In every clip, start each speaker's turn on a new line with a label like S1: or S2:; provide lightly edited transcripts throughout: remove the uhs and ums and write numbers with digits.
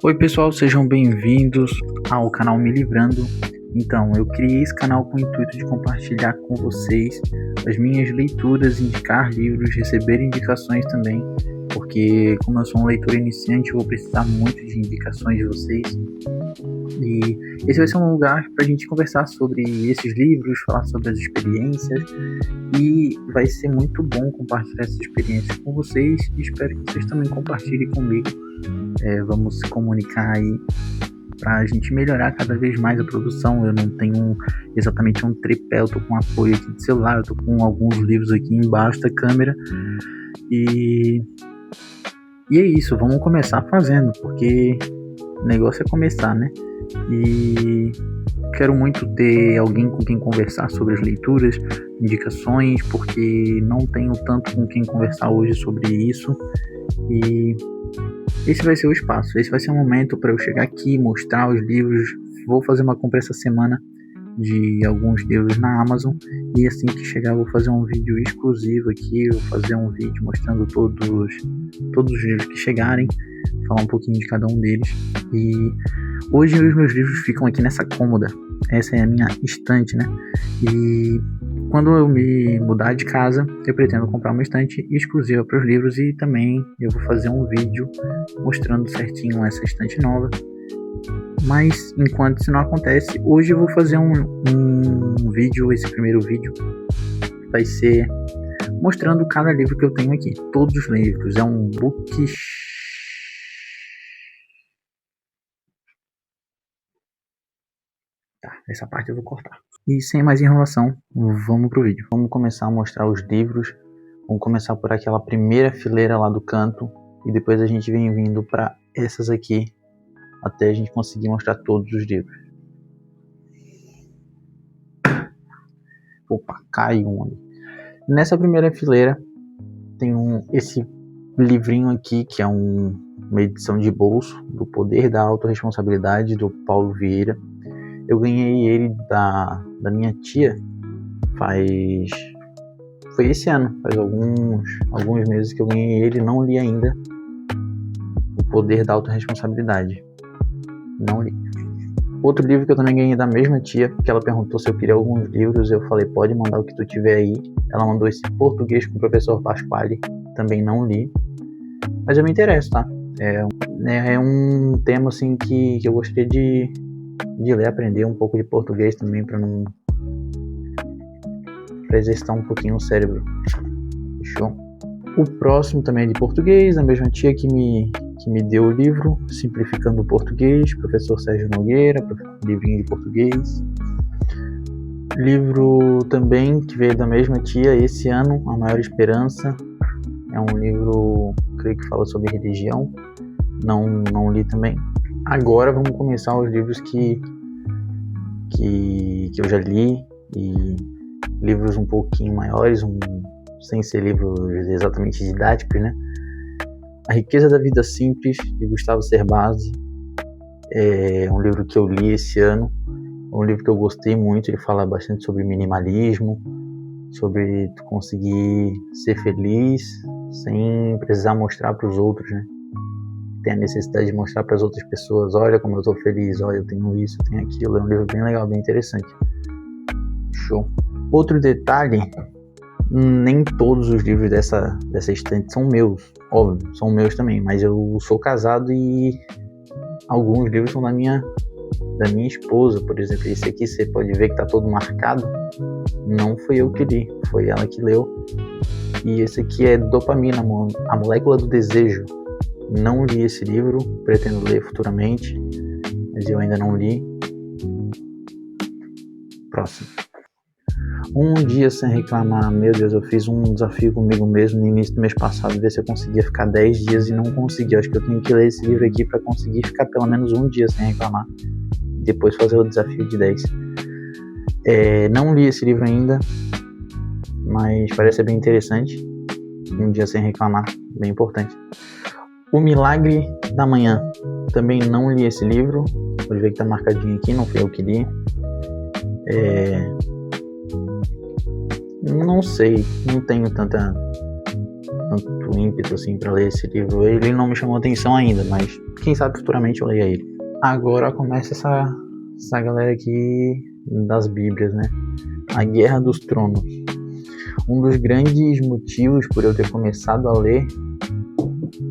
S1: Oi pessoal, sejam bem-vindos ao canal Me Livrando. Então, eu criei esse canal com o intuito de compartilhar com vocês as minhas leituras, indicar livros, receber indicações também, porque como eu sou um leitor iniciante, eu vou precisar muito de indicações de vocês. E esse vai ser um lugar para a gente conversar sobre esses livros, falar sobre as experiências, e vai ser muito bom compartilhar essas experiências com vocês, e espero que vocês também compartilhem comigo. Vamos se comunicar aí para a gente melhorar cada vez mais a produção. Eu não tenho exatamente um tripé, eu tô com apoio aqui de celular, eu tô com alguns livros aqui embaixo da câmera, e é isso, vamos começar fazendo, porque o negócio é começar, né? E quero muito ter alguém com quem conversar sobre as leituras, indicações, porque não tenho tanto com quem conversar hoje sobre isso. E esse vai ser o espaço, esse vai ser o momento para eu chegar aqui, mostrar os livros. Vou fazer uma compra essa semana de alguns livros na Amazon, e assim que chegar eu vou fazer um vídeo exclusivo aqui, eu vou fazer um vídeo mostrando todos os livros que chegarem, falar um pouquinho de cada um deles. E hoje os meus livros ficam aqui nessa cômoda, essa é a minha estante, né? E quando eu me mudar de casa, eu pretendo comprar uma estante exclusiva para os livros, e também eu vou fazer um vídeo mostrando certinho essa estante nova. Mas enquanto isso não acontece, hoje eu vou fazer um vídeo. Esse primeiro vídeo vai ser mostrando cada livro que eu tenho aqui, todos os livros. É um book. Tá, essa parte eu vou cortar. E sem mais enrolação, vamos pro vídeo. Vamos começar a mostrar os livros. Vamos começar por aquela primeira fileira lá do canto, e depois a gente vem vindo para essas aqui, até a gente conseguir mostrar todos os livros. Opa, caiu um ali. Nessa primeira fileira tem esse livrinho aqui, que é uma edição de bolso do Poder da Autorresponsabilidade, do Paulo Vieira. Eu ganhei ele da minha tia foi esse ano, faz alguns meses que eu ganhei ele. Não li ainda O Poder da Autorresponsabilidade, não li. Outro livro que eu também ganhei da mesma tia, que ela perguntou se eu queria alguns livros, eu falei, pode mandar o que tu tiver aí. Ela mandou esse Português com o Professor Pasquale, também não li, mas eu me interesso, tá? É um tema assim que eu gostaria de ler, aprender um pouco de português também, para exercitar um pouquinho o cérebro. Fechou? O próximo também é de português, a mesma tia que me deu o livro, Simplificando o Português, professor Sérgio Nogueira, livrinho de português. Livro também que veio da mesma tia esse ano, A Maior Esperança. É um livro, creio que fala sobre religião, não li também. Agora vamos começar os livros que eu já li, e livros um pouquinho maiores, sem ser livros exatamente didáticos, né? A Riqueza da Vida Simples, de Gustavo Cerbasi, é um livro que eu li esse ano. É um livro que eu gostei muito. Ele fala bastante sobre minimalismo, sobre tu conseguir ser feliz sem precisar mostrar para os outros, né? Tem a necessidade de mostrar para as outras pessoas, olha como eu estou feliz, olha, eu tenho isso, eu tenho aquilo. É um livro bem legal, bem interessante. Show. Outro detalhe, nem todos os livros dessa estante são meus, óbvio, são meus também, mas eu sou casado e alguns livros são da minha esposa. Por exemplo, esse aqui você pode ver que tá todo marcado, não fui eu que li, foi ela que leu. E esse aqui é Dopamina, a Molécula do Desejo. Não li esse livro, pretendo ler futuramente, mas eu ainda não li. Próximo. Um dia sem reclamar. Meu Deus, eu fiz um desafio comigo mesmo no início do mês passado, ver se eu conseguia ficar 10 dias e não consegui. Acho que eu tenho que ler esse livro aqui para conseguir ficar pelo menos um dia sem reclamar, depois fazer o desafio de 10. Não li esse livro ainda, mas parece ser bem interessante. Um dia sem reclamar, bem importante. O Milagre da Manhã, também não li esse livro. Pode ver que tá marcadinho aqui, não foi eu que li. Não sei, não tenho tanta tanto ímpeto assim para ler esse livro. Ele não me chamou atenção ainda, mas quem sabe futuramente eu leia ele. Agora começa essa galera aqui das Bíblias, né? A Guerra dos Tronos. Um dos grandes motivos por eu ter começado a ler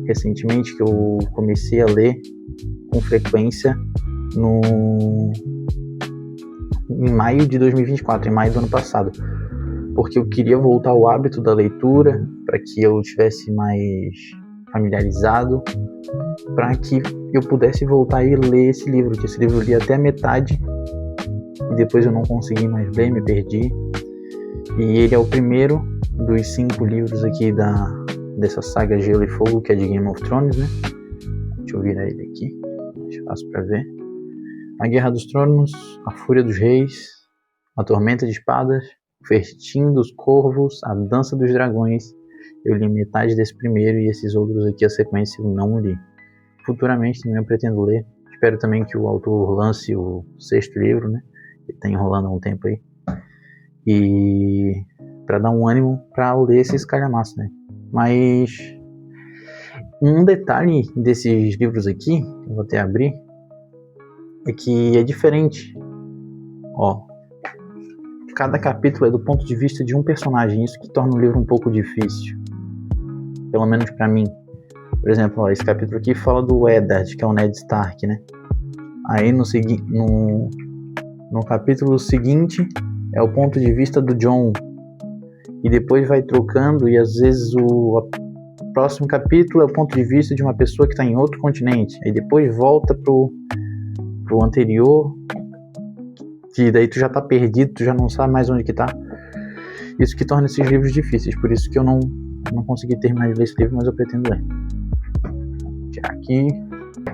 S1: recentemente, que eu comecei a ler com frequência em maio de 2024, em maio do ano passado, porque eu queria voltar ao hábito da leitura, para que eu estivesse mais familiarizado, para que eu pudesse voltar e ler esse livro, que esse livro eu li até a metade, e depois eu não consegui mais ler, me perdi, e ele é o primeiro dos 5 livros aqui dessa saga Gelo e Fogo, que é de Game of Thrones, né? Deixa eu virar ele aqui, deixa fácil para ver. A Guerra dos Tronos, A Fúria dos Reis, A Tormenta de Espadas, O Festim dos Corvos, A Dança dos Dragões. Eu li metade desse primeiro e esses outros aqui, a sequência, eu não li. Futuramente também eu pretendo ler. Espero também que o autor lance o 6º livro, né? Que tá enrolando há um tempo aí. E para dar um ânimo para ler esses calhamaços, né? Mas um detalhe desses livros aqui, que eu vou até abrir, é que é diferente. Ó, cada capítulo é do ponto de vista de um personagem, isso que torna o livro um pouco difícil, pelo menos pra mim. Por exemplo, ó, esse capítulo aqui fala do Eddard, que é o Ned Stark, né? Aí no capítulo seguinte é o ponto de vista do Jon, e depois vai trocando, e às vezes o próximo capítulo é o ponto de vista de uma pessoa que está em outro continente, aí depois volta pro anterior, que daí tu já tá perdido, tu já não sabe mais onde que tá. Isso que torna esses livros difíceis, por isso que eu não consegui terminar de ler esse livro, mas eu pretendo ler. Vou tirar aqui.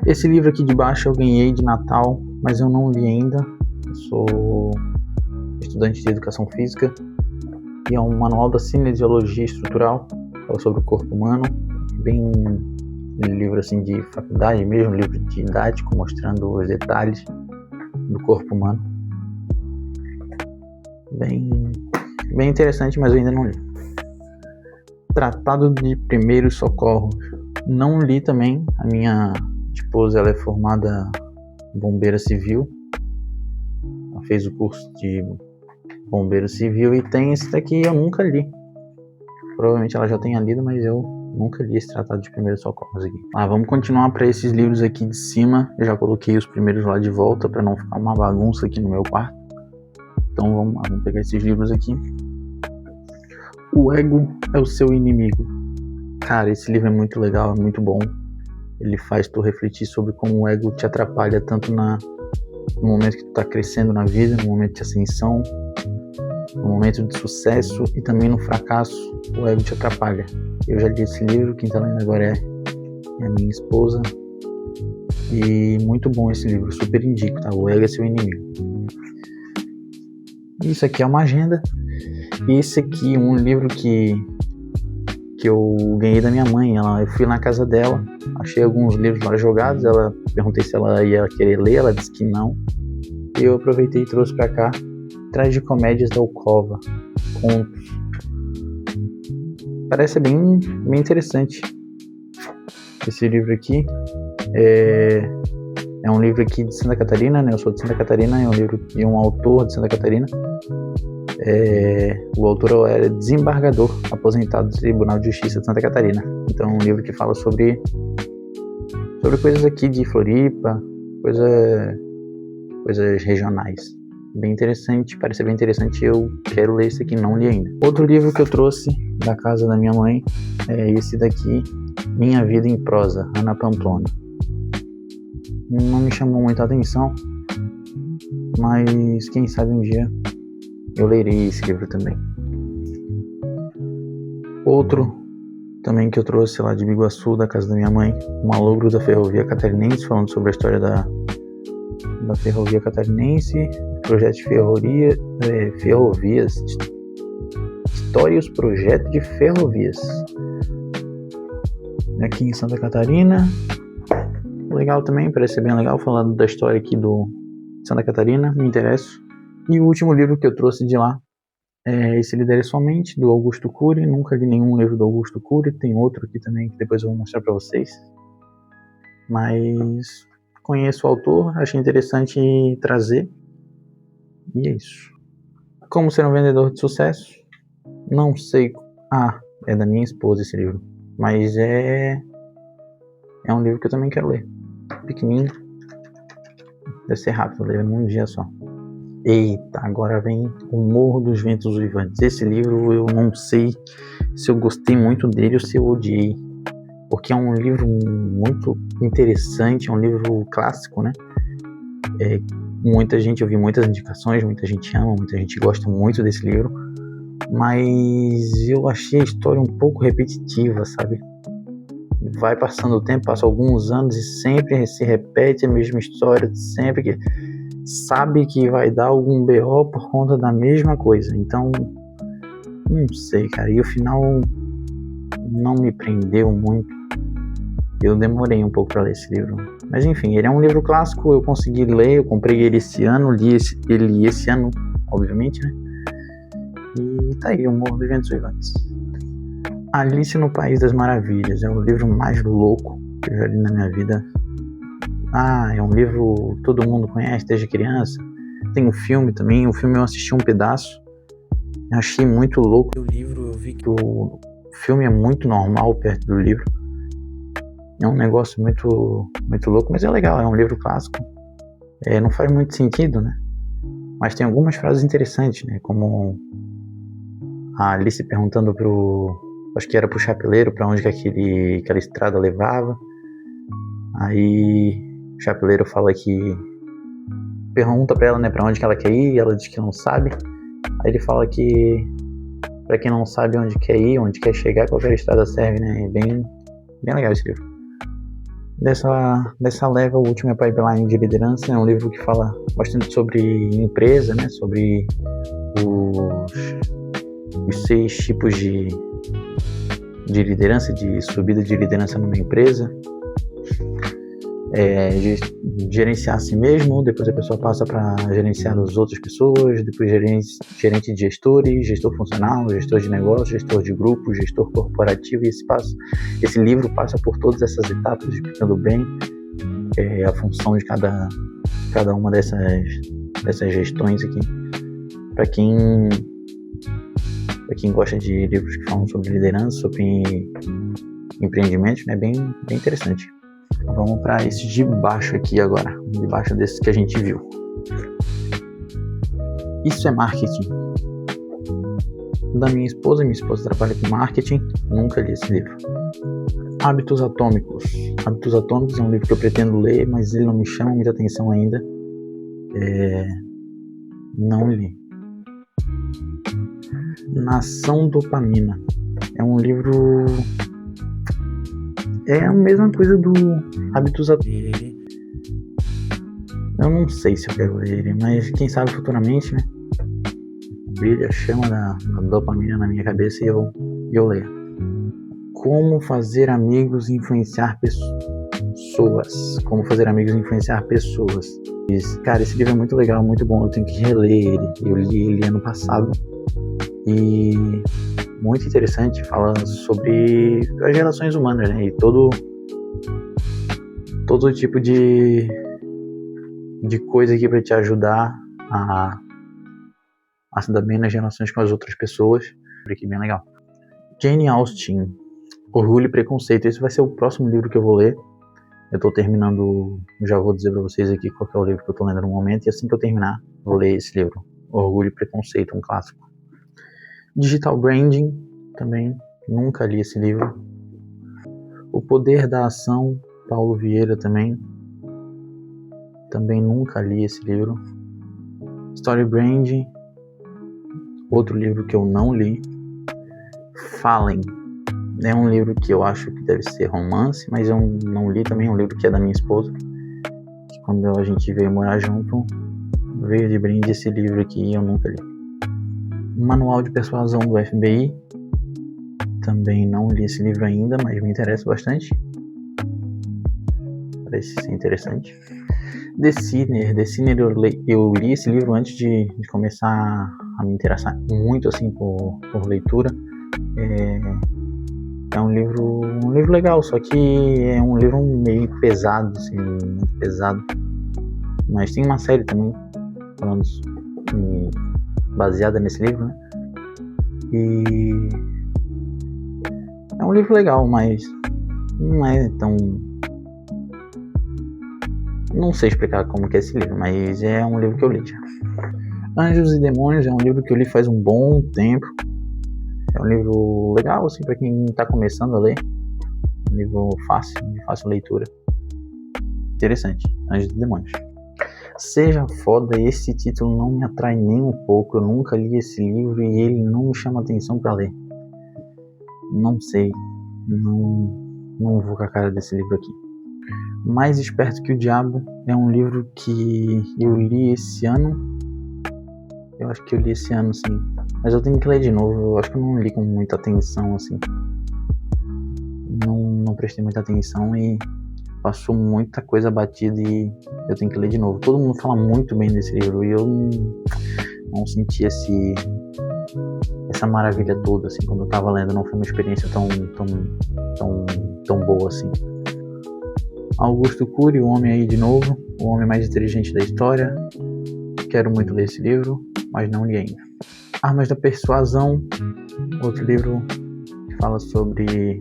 S1: Esse livro aqui de baixo eu ganhei de Natal, mas eu não li ainda. Eu sou estudante de educação física e é um manual da cinesiologia estrutural, fala sobre o corpo humano, bem livro assim de faculdade mesmo, livro didático, mostrando os detalhes do corpo humano. Bem interessante, mas eu ainda não li. Tratado de Primeiros Socorros. Não li também. A minha esposa, ela é formada bombeira civil. Ela fez o curso de bombeiro civil e tem esse daqui, eu nunca li. Provavelmente ela já tenha lido, mas eu nunca li esse Tratado de Primeiros Socorros aqui. Vamos continuar para esses livros aqui de cima. Eu já coloquei os primeiros lá de volta para não ficar uma bagunça aqui no meu quarto. Então vamos pegar esses livros aqui. O Ego é o Seu Inimigo. Cara, esse livro é muito legal, é muito bom. Ele faz tu refletir sobre como o ego te atrapalha tanto no momento que tu tá crescendo na vida, no momento de ascensão, no momento de sucesso e também no fracasso. O ego te atrapalha. Eu já li esse livro, quem tá lendo agora é a minha esposa. E muito bom esse livro, super indico, tá? O Ego é Seu Inimigo. Isso aqui é uma agenda. E esse aqui é um livro que eu ganhei da minha mãe. Eu fui na casa dela, achei alguns livros lá jogados. Perguntei se ela ia querer ler, ela disse que não. E eu aproveitei e trouxe pra cá. Tragicomédias da Alcova, contos. Parece bem interessante esse livro aqui. É um livro aqui de Santa Catarina, né? Eu sou de Santa Catarina, é um livro de um autor de Santa Catarina. O autor é desembargador aposentado do Tribunal de Justiça de Santa Catarina. Então é um livro que fala sobre coisas aqui de Floripa, coisas regionais. Bem interessante, parece bem interessante. Eu quero ler esse aqui, não li ainda. Outro livro que eu trouxe da casa da minha mãe é esse daqui, Minha Vida em Prosa, Ana Pamplona. Não me chamou muita atenção, mas quem sabe um dia eu lerei esse livro também. Outro também que eu trouxe lá de Biguaçu, da casa da minha mãe, O Malogro da Ferrovia Catarinense, falando sobre a história da Ferrovia Catarinense, projeto de ferrovias, história e os projetos de ferrovias. Aqui em Santa Catarina, legal também, parece ser bem legal, falando da história aqui de Santa Catarina, me interesso. E o último livro que eu trouxe de lá Esse Lidere Sua Mente, do Augusto Cury. Nunca li nenhum livro do Augusto Cury. Tem outro aqui também que depois eu vou mostrar para vocês. Mas conheço o autor, achei interessante trazer. E é isso. Como Ser um Vendedor de Sucesso? Não sei. É da minha esposa esse livro. Mas é um livro que eu também quero ler. Pequenininho. Deve ser rápido, ler num dia só. Eita, agora vem O Morro dos Ventos Uivantes. Esse livro eu não sei se eu gostei muito dele ou se eu odiei. Porque é um livro muito interessante, é um livro clássico, né? Muita gente, eu vi muitas indicações, muita gente ama, muita gente gosta muito desse livro. Mas eu achei a história um pouco repetitiva, sabe? Vai passando o tempo, passa alguns anos e sempre se repete a mesma história, sempre que sabe que vai dar algum BO por conta da mesma coisa. Então, não sei, cara. E o final não me prendeu muito. Eu demorei um pouco para ler esse livro. Mas enfim, ele é um livro clássico, eu consegui ler, eu comprei ele esse ano, li ele esse ano, obviamente, né? E tá aí, O Morro dos Ventos Uivantes. Alice no País das Maravilhas, é o livro mais louco que eu já li na minha vida. É um livro que todo mundo conhece desde criança. Tem um filme também, o filme eu assisti um pedaço. Eu achei muito louco o livro, eu vi que o filme é muito normal perto do livro. É um negócio muito, muito louco, mas é legal, é um livro clássico. Não faz muito sentido, né? Mas tem algumas frases interessantes, né? Como a Alice perguntando acho que era pro chapeleiro, pra onde que aquela estrada levava. Aí o chapeleiro fala que pergunta pra ela, né, pra onde que ela quer ir, e ela diz que não sabe. Aí ele fala que pra quem não sabe onde quer ir, onde quer chegar, qualquer estrada serve, né? É bem legal esse livro. Dessa leva, o último é Pipeline de Liderança, é um livro que fala bastante sobre empresa, né? Sobre os 6 tipos de liderança, de subida de liderança numa empresa. De gerenciar a si mesmo, depois a pessoa passa para gerenciar as outras pessoas, depois gerente de gestores, gestor funcional, gestor de negócio, gestor de grupo, gestor corporativo, e esse livro passa por todas essas etapas, explicando bem a função de cada uma dessas gestões aqui. Para quem gosta de livros que falam sobre liderança, sobre empreendimento, é bem interessante. Vamos para esse de baixo aqui agora, de baixo desses que a gente viu. Isso é Marketing, da minha esposa trabalha com marketing, nunca li esse livro. Hábitos Atômicos é um livro que eu pretendo ler, mas ele não me chama muita atenção ainda. Não li. Nação Dopamina, é um livro... É a mesma coisa do Hábitos Atômicos. Eu não sei se eu quero ler ele, mas quem sabe futuramente, né? Brilha a chama da dopamina na minha cabeça e eu leio. Como Fazer Amigos e Influenciar Pessoas. Como Fazer Amigos e Influenciar Pessoas. Cara, esse livro é muito legal, muito bom. Eu tenho que reler ele. Eu li ele ano passado. E... muito interessante, fala sobre as relações humanas, né? E todo tipo de coisa aqui para te ajudar a se dar bem nas relações com as outras pessoas. Aqui bem legal. Jane Austen, Orgulho e Preconceito. Esse vai ser o próximo livro que eu vou ler. Eu tô terminando, já vou dizer para vocês aqui qual que é o livro que eu tô lendo no momento, e assim que eu terminar, vou ler esse livro, Orgulho e Preconceito, um clássico. Digital Branding, também nunca li esse livro. O Poder da Ação, Paulo Vieira, também nunca li esse livro. Story Branding, outro livro que eu não li. Fallen, é um livro que eu acho que deve ser romance, mas eu não li também. É um livro que é da minha esposa, que quando a gente veio morar junto, veio de brinde esse livro aqui e eu nunca li. Manual de Persuasão do FBI, também não li esse livro ainda, mas me interessa bastante. parece ser interessante. The Sinner eu li esse livro antes de começar a me interessar muito assim por leitura. É um livro legal, só que é um livro meio pesado, assim, muito pesado. Mas tem uma série também falando baseada nesse livro, né? E é um livro legal, mas não é tão... Não sei explicar como que é esse livro, mas é um livro que eu li já. Anjos e Demônios é um livro que eu li faz um bom tempo. É um livro legal, assim, para quem está começando a ler. Um livro de fácil leitura. Interessante. Anjos e Demônios. Seja Foda, esse título não me atrai nem um pouco. Eu nunca li esse livro e ele não me chama atenção para ler. Não sei. Não vou com a cara desse livro aqui. Mais Esperto que o Diabo é um livro que eu li esse ano. Eu acho que eu li esse ano, sim. Mas eu tenho que ler de novo. Eu acho que eu não li com muita atenção, assim. Não prestei muita atenção e passou muita coisa batida e eu tenho que ler de novo. Todo mundo fala muito bem desse livro e eu não senti essa maravilha toda, assim, quando eu tava lendo. Não foi uma experiência tão boa, assim. Augusto Cury, O Homem aí de novo. O Homem mais inteligente da história. Quero muito ler esse livro, mas não li ainda. Armas da Persuasão, outro livro que fala sobre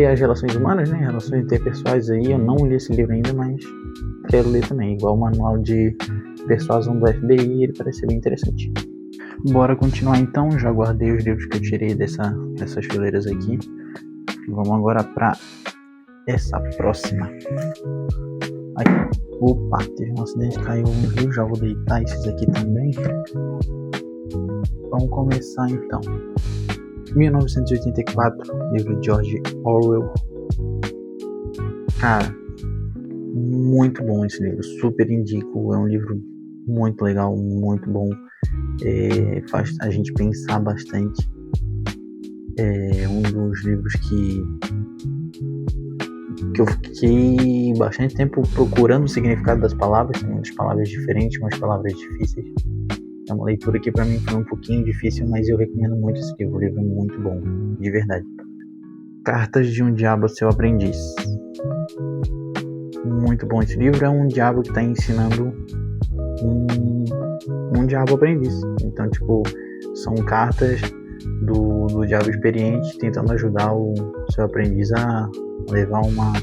S1: as relações humanas, né? Relações interpessoais aí. Eu não li esse livro ainda, mas quero ler também. Igual o manual de persuasão do FBI, ele parece ser bem interessante. Bora continuar então. Já guardei os livros que eu tirei dessas fileiras aqui. Vamos agora para essa próxima. Opa, teve um acidente, caiu um rio, já vou deitar esses aqui também. Vamos começar então. 1984, livro de George Orwell. Cara, muito bom esse livro, super indico. É um livro muito legal, muito bom. Faz a gente pensar bastante. É um dos livros que eu fiquei bastante tempo procurando o significado das palavras. Tem muitas palavras diferentes, umas palavras difíceis. É uma leitura que pra mim foi um pouquinho difícil, mas eu recomendo muito esse livro. O livro é muito bom, de verdade. Cartas de um Diabo, Seu Aprendiz. Muito bom esse livro. É um diabo que está ensinando um diabo aprendiz. Então, tipo, são cartas do diabo experiente tentando ajudar o seu aprendiz a levar uma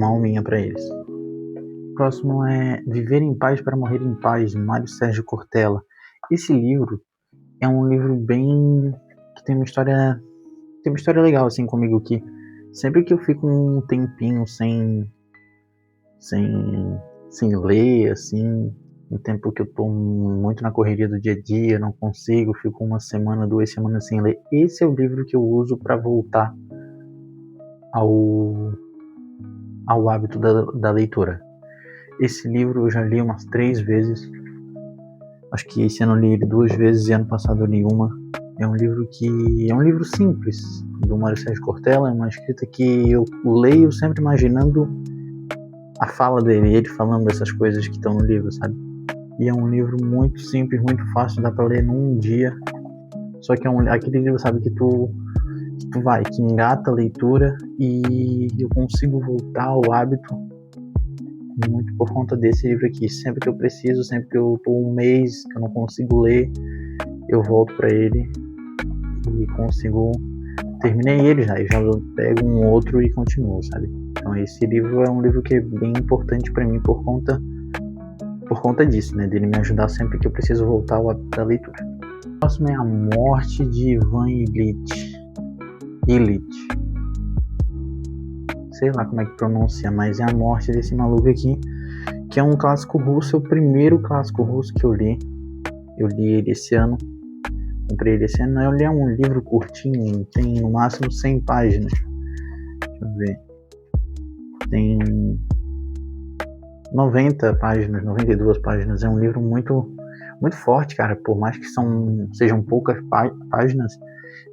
S1: alminha para eles. O próximo é Viver em Paz para Morrer em Paz, de Mário Sérgio Cortella. Esse livro é um livro que tem uma história legal assim comigo, que sempre que eu fico um tempinho sem ler, assim, um tempo que eu tô muito na correria do dia a dia, não consigo, fico 1 semana, 2 semanas sem ler, esse é o livro que eu uso para voltar ao hábito da leitura. Esse livro eu já li umas 3 vezes. Acho que esse ano eu li ele 2 vezes e ano passado eu li uma. É um livro simples, do Mário Sérgio Cortella. É uma escrita que eu leio sempre imaginando a fala dele, ele falando dessas coisas que estão no livro, sabe? E é um livro muito simples, muito fácil, dá pra ler num dia. Só que é aquele livro, sabe, que engata a leitura, e eu consigo voltar ao hábito muito por conta desse livro aqui. Sempre que eu preciso, sempre que eu tô 1 mês que eu não consigo ler, eu volto para ele e consigo. Terminei ele já, e já pego um outro e continuo, sabe? Então esse livro é um livro que é bem importante para mim por conta disso, né? Dele me ajudar sempre que eu preciso voltar ao hábito da leitura. O próximo é A Morte de Ivan Ilitch. Sei lá como é que pronuncia, mas é a morte desse maluco aqui, que é um clássico russo, é o primeiro clássico russo que eu li. Eu li ele esse ano, comprei ele esse ano. Eu li um livro curtinho, tem no máximo 100 páginas. Deixa eu ver. Tem 90 páginas, 92 páginas. É um livro muito muito forte, cara, por mais que sejam poucas páginas.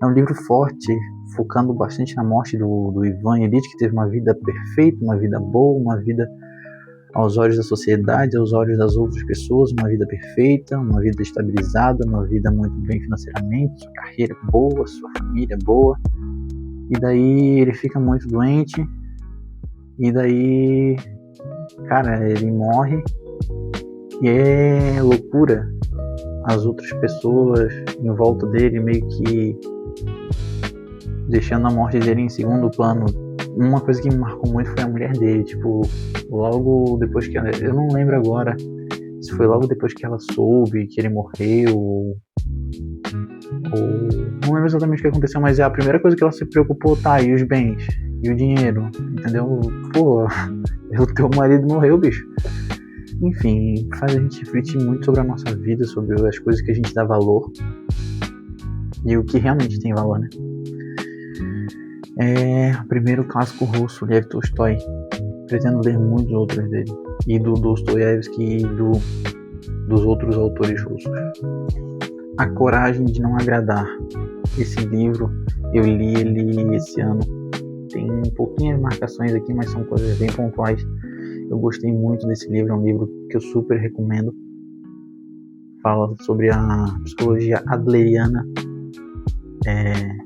S1: É um livro forte, focando bastante na morte do Ivan Illich, que teve uma vida perfeita, uma vida boa, uma vida aos olhos da sociedade, aos olhos das outras pessoas, uma vida perfeita, uma vida estabilizada, uma vida muito bem financeiramente, sua carreira boa, sua família boa. E daí ele fica muito doente, e daí, cara, ele morre, e é loucura. As outras pessoas em volta dele meio que deixando a morte dele em segundo plano. Uma coisa que me marcou muito foi a mulher dele, tipo, logo depois que ela, eu não lembro agora se foi logo depois que ela soube que ele morreu, ou não lembro exatamente o que aconteceu, mas é a primeira coisa que ela se preocupou, tá, e os bens, e o dinheiro, entendeu? Pô, o teu marido morreu, bicho. Enfim, faz a gente refletir muito sobre a nossa vida, sobre as coisas que a gente dá valor e o que realmente tem valor, né? É o primeiro clássico russo, Lev Tolstói. Pretendo ler muitos outros dele, e do Dostoiévski e dos outros autores russos. A Coragem de Não Agradar. Esse livro, eu li ele esse ano. Tem pouquinhas marcações aqui, mas são coisas bem pontuais. Eu gostei muito desse livro, é um livro que eu super recomendo. Fala sobre a psicologia adleriana. É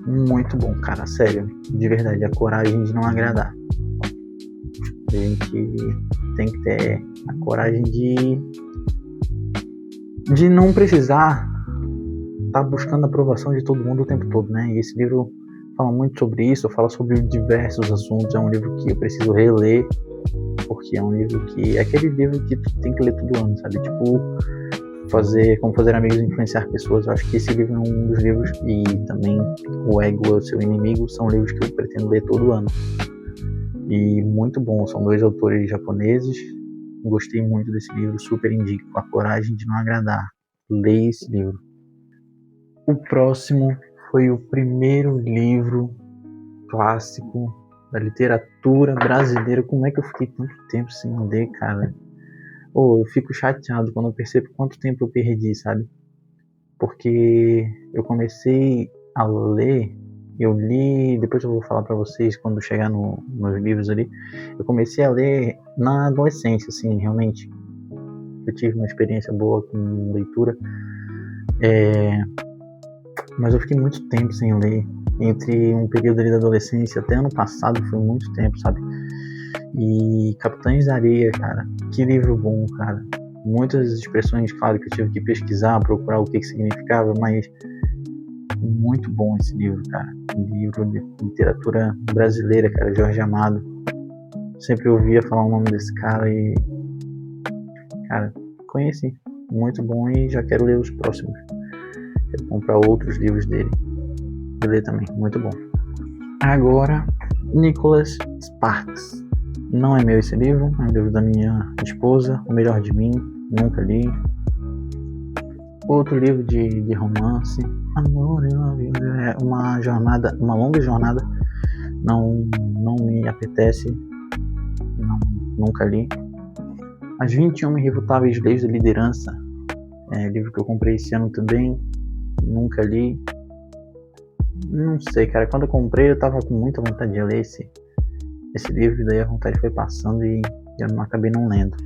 S1: muito bom, cara, sério, de verdade, a coragem de não agradar. A gente tem que ter a coragem de não precisar estar buscando a aprovação de todo mundo o tempo todo, né? E esse livro fala muito sobre isso, fala sobre diversos assuntos. É um livro que eu preciso reler, porque é um livro que é aquele livro que tu tem que ler todo ano, sabe? Tipo, como fazer amigos e influenciar pessoas. Eu acho que esse livro é um dos livros, e também O Ego é o Seu Inimigo, são livros que eu pretendo ler todo ano. E muito bom, são 2 autores japoneses. Gostei muito desse livro, super indico. A Coragem de Não Agradar. Leia esse livro. O próximo foi o primeiro livro clássico da literatura brasileira. Como é que eu fiquei tanto tempo sem ler, cara? Eu fico chateado quando eu percebo quanto tempo eu perdi, sabe? Porque eu comecei a ler, eu li, depois eu vou falar pra vocês quando chegar nos livros ali. Eu comecei a ler na adolescência, assim, realmente. Eu tive uma experiência boa com leitura. Mas eu fiquei muito tempo sem ler. Entre um período ali da adolescência até ano passado foi muito tempo, sabe? E Capitães da Areia, cara, que livro bom, cara. Muitas expressões, claro, que eu tive que pesquisar, procurar o que significava, mas muito bom esse livro, cara. Um livro de literatura brasileira, cara, Jorge Amado. Sempre ouvia falar o nome desse cara e, cara, conheci. Muito bom, e já quero ler os próximos. Quero comprar outros livros dele e ler também, muito bom. Agora, Nicholas Sparks. Não é meu esse livro, é um livro da minha esposa, O Melhor de Mim, nunca li. Outro livro de romance, Amor e Love, é uma longa jornada, não me apetece, nunca li. As 21 Irrefutáveis Leis da Liderança, livro que eu comprei esse ano também, nunca li. Não sei, cara, quando eu comprei eu tava com muita vontade de ler esse livro, e daí a vontade foi passando e eu não acabei não lendo.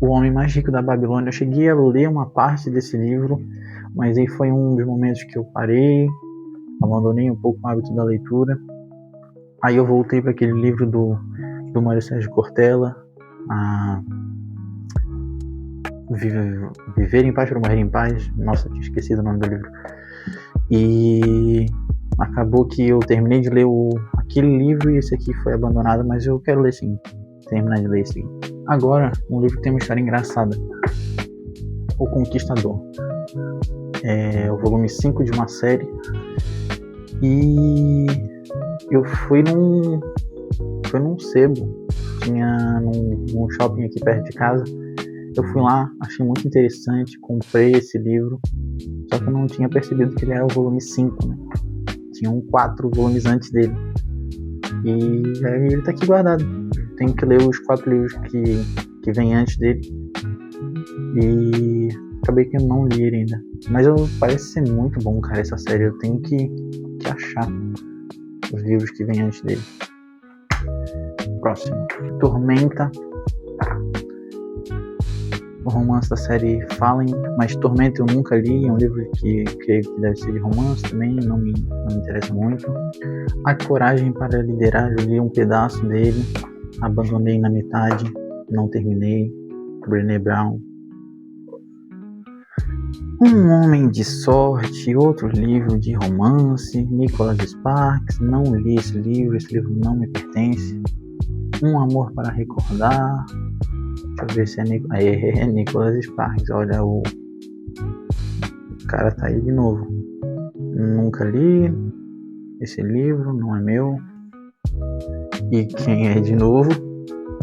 S1: O Homem Mais Rico da Babilônia, eu cheguei a ler uma parte desse livro, mas aí foi um dos momentos que eu parei, abandonei um pouco o hábito da leitura. Aí eu voltei para aquele livro do Mário Sérgio Cortella, Viver em Paz para Morrer em Paz. Nossa, tinha esquecido o nome do livro. E acabou que eu terminei de ler aquele livro, e esse aqui foi abandonado, mas eu quero ler sim, terminar de ler esse aqui. Agora, um livro que tem uma história engraçada, O Conquistador. É o volume 5 de uma série, e eu fui num sebo, tinha num shopping aqui perto de casa. Eu fui lá, achei muito interessante, comprei esse livro, só que eu não tinha percebido que ele era o volume 5, né? Tinham 4 volumes antes dele, e aí ele tá aqui guardado. Tenho que ler os 4 livros que vem antes dele, E acabei que eu não li ele ainda. Mas parece ser muito bom, cara, essa série. Eu tenho que achar os livros que vêm antes dele. Próximo. Tormenta. O romance da série Fallen, mas Tormenta eu nunca li. É um livro que creio que deve ser de romance também. Não me interessa muito. A Coragem para Liderar. Eu li um pedaço dele. Abandonei na metade. Não terminei. Brené Brown. Um Homem de Sorte, outro livro de romance, Nicholas Sparks. Não li esse livro não me pertence. Um Amor para Recordar. Deixa eu ver se é Nicholas Sparks. Olha, o cara tá aí de novo. Nunca li esse livro, não é meu. E quem é de novo?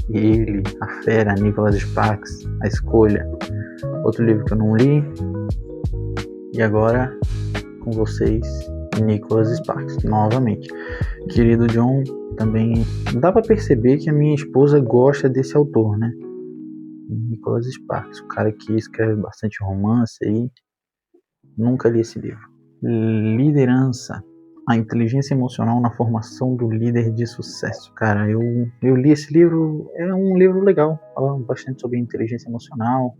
S1: Ele, a fera, Nicholas Sparks, A Escolha. Outro livro que eu não li. E agora, com vocês, Nicholas Sparks, novamente. Querido John, também dá pra perceber que a minha esposa gosta desse autor, né? Nicholas Sparks, o cara que escreve bastante romance aí. Nunca li esse livro. Liderança. A inteligência emocional na formação do líder de sucesso. Cara, eu li esse livro, é um livro legal. Fala bastante sobre inteligência emocional.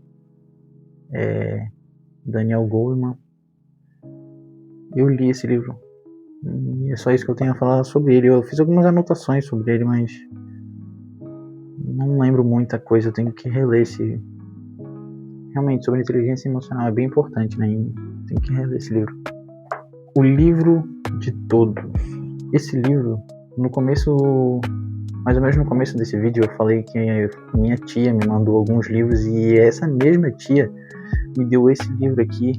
S1: Daniel Goleman. Eu li esse livro. E é só isso que eu tenho a falar sobre ele. Eu fiz algumas anotações sobre ele, mas não lembro muita coisa. Eu tenho que reler esse. Realmente, sobre inteligência emocional é bem importante, né? Tenho que reler esse livro. O Livro de Todos. Esse livro, no começo, mais ou menos no começo desse vídeo, eu falei que minha tia me mandou alguns livros e essa mesma tia me deu esse livro aqui.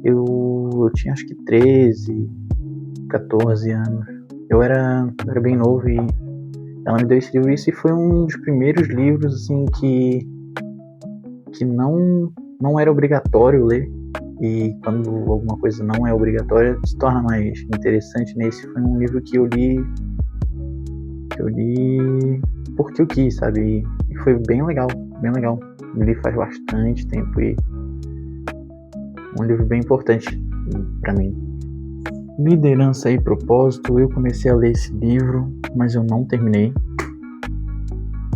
S1: Eu tinha acho que 13, 14 anos. Eu era bem novo e ela me deu esse livro. Esse foi um dos primeiros livros assim que não era obrigatório ler. E quando alguma coisa não é obrigatória, se torna mais interessante. Nesse foi um livro que eu li porque eu quis, sabe? E foi bem legal, bem legal. Eu li faz bastante tempo e um livro bem importante para mim. Liderança e Propósito. Eu comecei a ler esse livro, mas eu não terminei.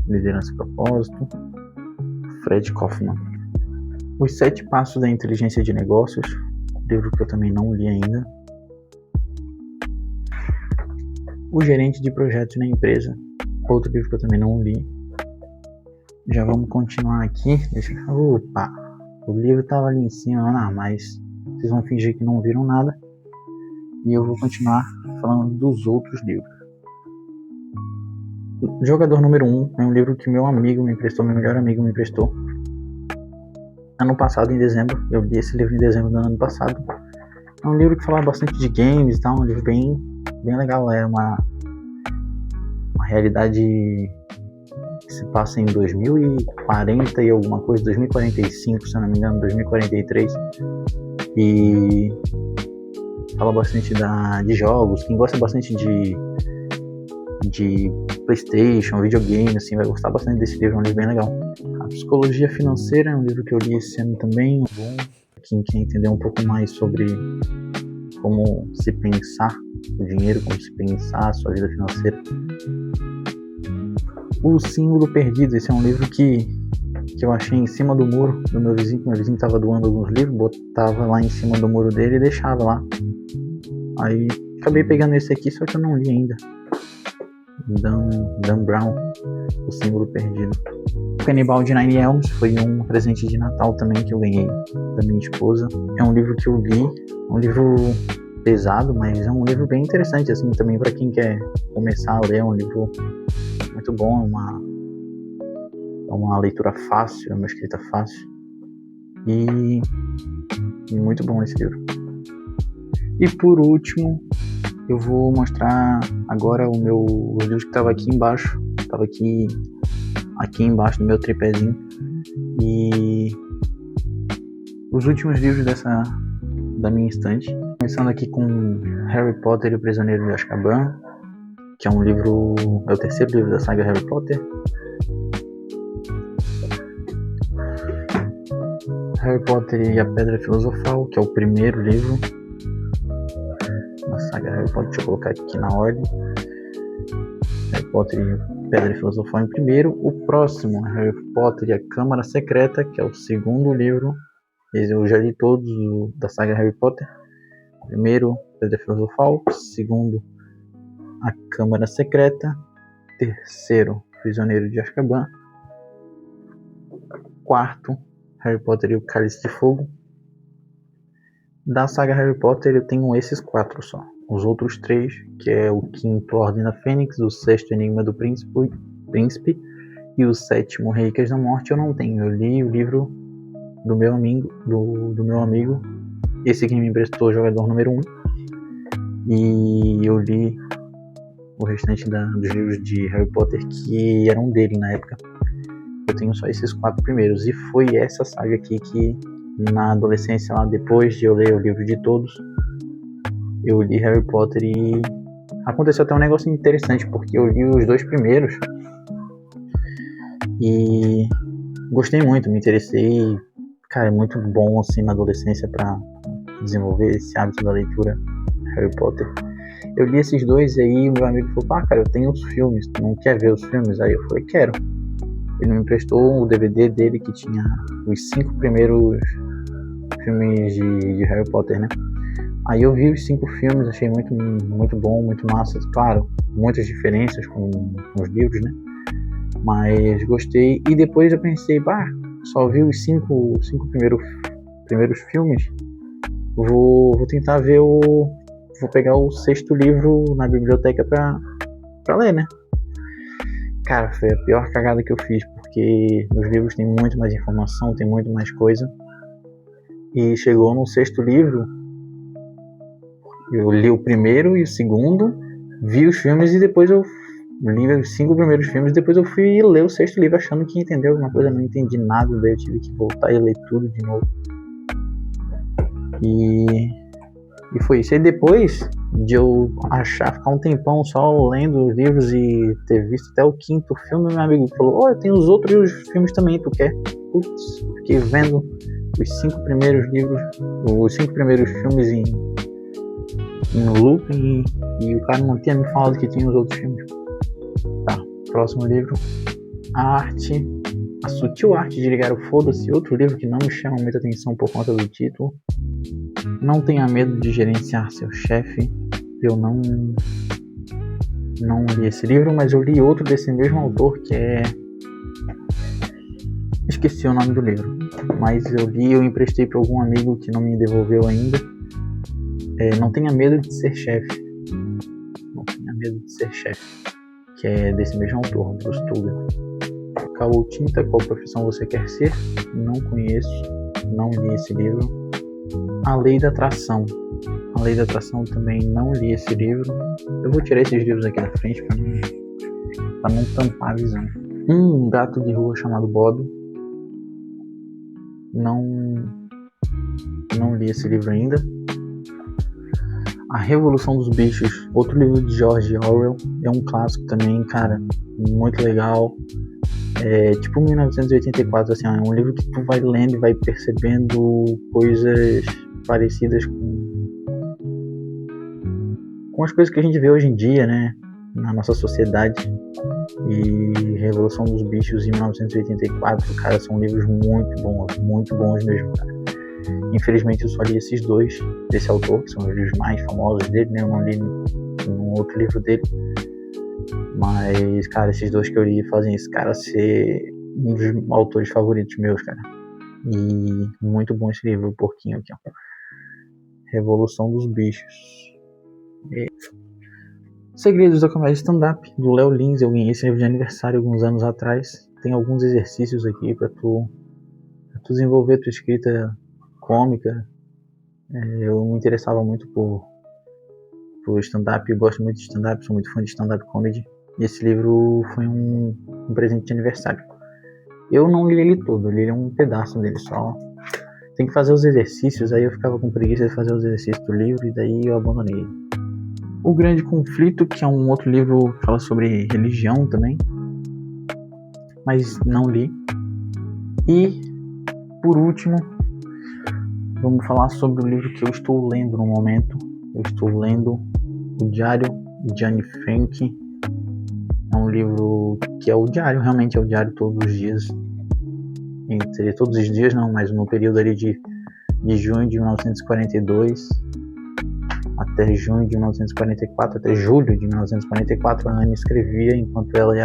S1: Liderança e Propósito. Fred Kaufman. Os 7 Passos da Inteligência de Negócios. Livro que eu também não li ainda. O Gerente de Projetos na Empresa. Outro livro que eu também não li. Já vamos continuar aqui. Opa! O livro estava ali em cima, mas vocês vão fingir que não viram nada. E eu vou continuar falando dos outros livros. Jogador Número 1 é um livro que meu amigo me emprestou, meu melhor amigo me emprestou. Ano passado, em dezembro. Eu li esse livro em dezembro do ano passado. É um livro que fala bastante de games e tal. Um livro bem legal. É uma realidade que se passa em 2040 e alguma coisa, 2045, se eu não me engano, 2043. E fala bastante de jogos. Quem gosta bastante de PlayStation, videogame, assim, vai gostar bastante desse livro. É um livro bem legal. A Psicologia Financeira é um livro que eu li esse ano também. Bom, quem quer entender um pouco mais sobre como se pensar o dinheiro, como se pensar a sua vida financeira. O Símbolo Perdido. Esse é um livro que eu achei em cima do muro do meu vizinho. Meu vizinho estava doando alguns livros, botava lá em cima do muro dele e deixava lá. Aí acabei pegando esse aqui, só que eu não li ainda. Dan Brown, O Símbolo Perdido. O Canibal de Nine Elms foi um presente de Natal também que eu ganhei da minha esposa. É um livro que eu li, um livro pesado, mas é um livro bem interessante assim também para quem quer começar a ler. É um livro muito bom, é uma leitura fácil, é uma escrita fácil e muito bom esse livro. E por último, eu vou mostrar agora os livros que estava aqui embaixo. Estava aqui embaixo do meu tripézinho. E os últimos livros da minha estante. Começando aqui com Harry Potter e o Prisioneiro de Azkaban, que é um livro, é o terceiro livro da saga Harry Potter. Harry Potter e a Pedra Filosofal, que é o primeiro livro na saga Harry Potter. Deixa eu colocar aqui na ordem. Harry Potter e Pedra Filosofal em primeiro. O próximo, Harry Potter e a Câmara Secreta, que é o segundo livro. Eu já li todos da saga Harry Potter. Primeiro, Pedra Filosofal. Segundo, a Câmara Secreta. Terceiro, Prisioneiro de Azkaban. Quarto, Harry Potter e o Cálice de Fogo. Da saga Harry Potter eu tenho esses 4 só. Os outros 3, que é o quinto, Ordem da Fênix, o sexto, Enigma do Príncipe e o 7º, Relíquias da Morte, eu não tenho. Eu li o livro do meu amigo, esse que me emprestou, o Jogador Número 1, e eu li o restante dos livros de Harry Potter que eram dele na época. Eu tenho só esses 4 primeiros, e foi essa saga aqui que na adolescência, lá depois de eu ler o livro de todos, eu li Harry Potter e aconteceu até um negócio interessante, porque eu li os 2 primeiros e gostei muito, me interessei. Cara, é muito bom assim na adolescência para desenvolver esse hábito da leitura, Harry Potter. Eu li esses 2 e aí o meu amigo falou: cara, eu tenho os filmes, tu não quer ver os filmes? Aí eu falei: quero. Ele me emprestou o DVD dele que tinha os 5 primeiros filmes de Harry Potter, né? Aí eu vi os 5 filmes, achei muito, muito bom, muito massa. Claro, muitas diferenças com os livros, né? Mas gostei. E depois eu pensei: só vi os 5 primeiros filmes. Vou tentar ver vou pegar o 6º livro na biblioteca pra ler, né? Cara, foi a pior cagada que eu fiz, porque nos livros tem muito mais informação, tem muito mais coisa. E chegou no 6º livro, eu li o primeiro e o segundo, vi os filmes e depois eu li os 5 primeiros filmes, depois eu fui ler o 6º livro achando que ia entender alguma coisa, não entendi nada, daí eu tive que voltar e ler tudo de novo. E foi isso. E depois de eu ficar um tempão só lendo os livros e ter visto até o 5º filme, meu amigo falou: eu tenho os outros filmes também, tu quer? Putz, fiquei vendo os 5 primeiros livros, os 5 primeiros filmes em loop e o cara não tinha me falado que tinha os outros filmes. Tá, próximo livro, A Sutil Arte de Ligar o Foda-se, outro livro que não me chama muita atenção por conta do título. Não tenha medo de gerenciar seu chefe. Eu não li esse livro, mas eu li outro desse mesmo autor que esqueci o nome do livro, mas eu emprestei para algum amigo que não me devolveu ainda. Não tenha medo de ser chefe. Não tenha medo de ser chefe, que é desse mesmo autor, Bruce Tulga. Cal ou Tinta, qual profissão você quer ser? Não conheço, não li esse livro. A Lei da Atração. A Lei da Atração também não li esse livro. Eu vou tirar esses livros aqui da frente para não tampar a visão. Um gato de rua chamado Bob. Não li esse livro ainda. A Revolução dos Bichos, outro livro de George Orwell. É um clássico também, cara, muito legal. Tipo 1984, assim, é um livro que tu vai lendo e vai percebendo coisas parecidas com as coisas que a gente vê hoje em dia, né, na nossa sociedade. E Revolução dos Bichos e 1984, cara, são livros muito bons mesmo, cara. Infelizmente eu só li esses 2 desse autor, que são os livros mais famosos dele, né? Eu não li nenhum outro livro dele. Mas, cara, esses 2 que eu li fazem esse cara ser um dos autores favoritos meus, cara. E muito bom esse livro, o porquinho aqui, ó. Revolução dos Bichos. Segredos da Comédia Stand-Up, do Léo Lins. Eu ganhei esse livro de aniversário alguns anos atrás. Tem alguns exercícios aqui pra tu desenvolver tua escrita cômica. Eu me interessava muito por stand-up, eu gosto muito de stand-up, sou muito fã de stand-up comedy. E esse livro foi um presente de aniversário. Eu não li ele todo, eu li um pedaço dele só. Tem que fazer os exercícios, aí eu ficava com preguiça de fazer os exercícios do livro e daí eu abandonei. O Grande Conflito, que é um outro livro que fala sobre religião também, mas não li. E, por último, vamos falar sobre o livro que eu estou lendo no momento. Eu estou lendo O Diário de Anne Frank. É um livro que é o diário, realmente é o diário todos os dias. Todos os dias não, mas no período ali de junho de 1942 até junho de 1944, até julho de 1944, a Anne escrevia enquanto ela e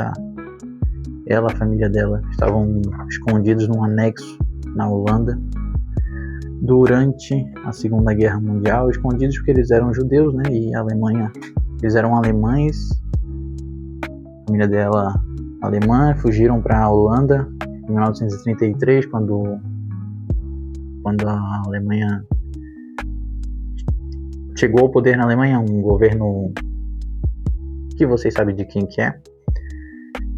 S1: a família dela estavam escondidos num anexo na Holanda durante a Segunda Guerra Mundial, escondidos porque eles eram judeus, né? E a Alemanha, eles eram alemães, a família dela alemã, fugiram para a Holanda em 1933, quando a Alemanha chegou ao poder na Alemanha, um governo que vocês sabem de quem que é.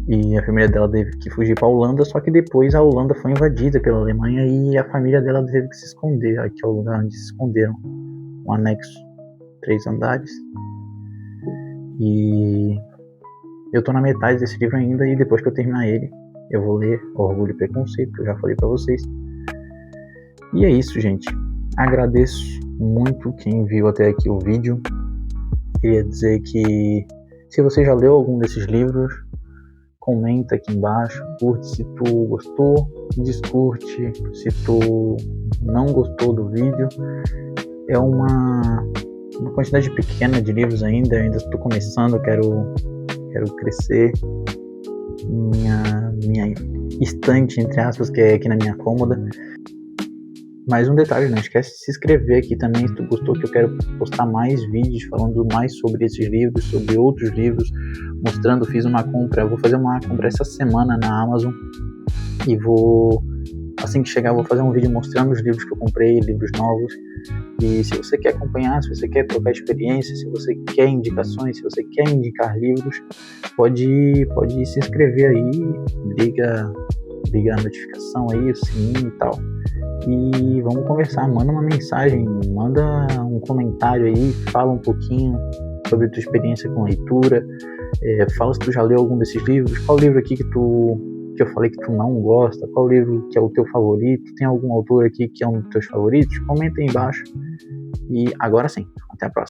S1: E a família dela teve que fugir para a Holanda, só que depois a Holanda foi invadida pela Alemanha e a família dela teve que se esconder. Aqui é o lugar onde se esconderam, um anexo, 3 andares. E eu tô na metade desse livro ainda, e depois que eu terminar ele, eu vou ler Orgulho e Preconceito, que eu já falei para vocês. E é isso, gente. Agradeço muito quem viu até aqui o vídeo. Queria dizer que se você já leu algum desses livros, comenta aqui embaixo, curte se tu gostou, descurte se tu não gostou do vídeo. É uma quantidade pequena de livros ainda estou começando, quero crescer minha estante, entre aspas, que é aqui na minha cômoda. Mais um detalhe, não esquece de se inscrever aqui também se tu gostou, que eu quero postar mais vídeos falando mais sobre esses livros, sobre outros livros, mostrando. Fiz uma compra, eu vou fazer uma compra essa semana na Amazon e assim que chegar, vou fazer um vídeo mostrando os livros que eu comprei, livros novos. E se você quer acompanhar, se você quer trocar experiência, se você quer indicações, se você quer indicar livros, pode se inscrever aí, liga a notificação aí, o sininho e tal. E vamos conversar, manda uma mensagem, manda um comentário aí, fala um pouquinho sobre a tua experiência com leitura, fala se tu já leu algum desses livros, qual livro aqui que eu falei que tu não gosta, qual livro que é o teu favorito, tem algum autor aqui que é um dos teus favoritos, comenta aí embaixo. E agora sim, até a próxima.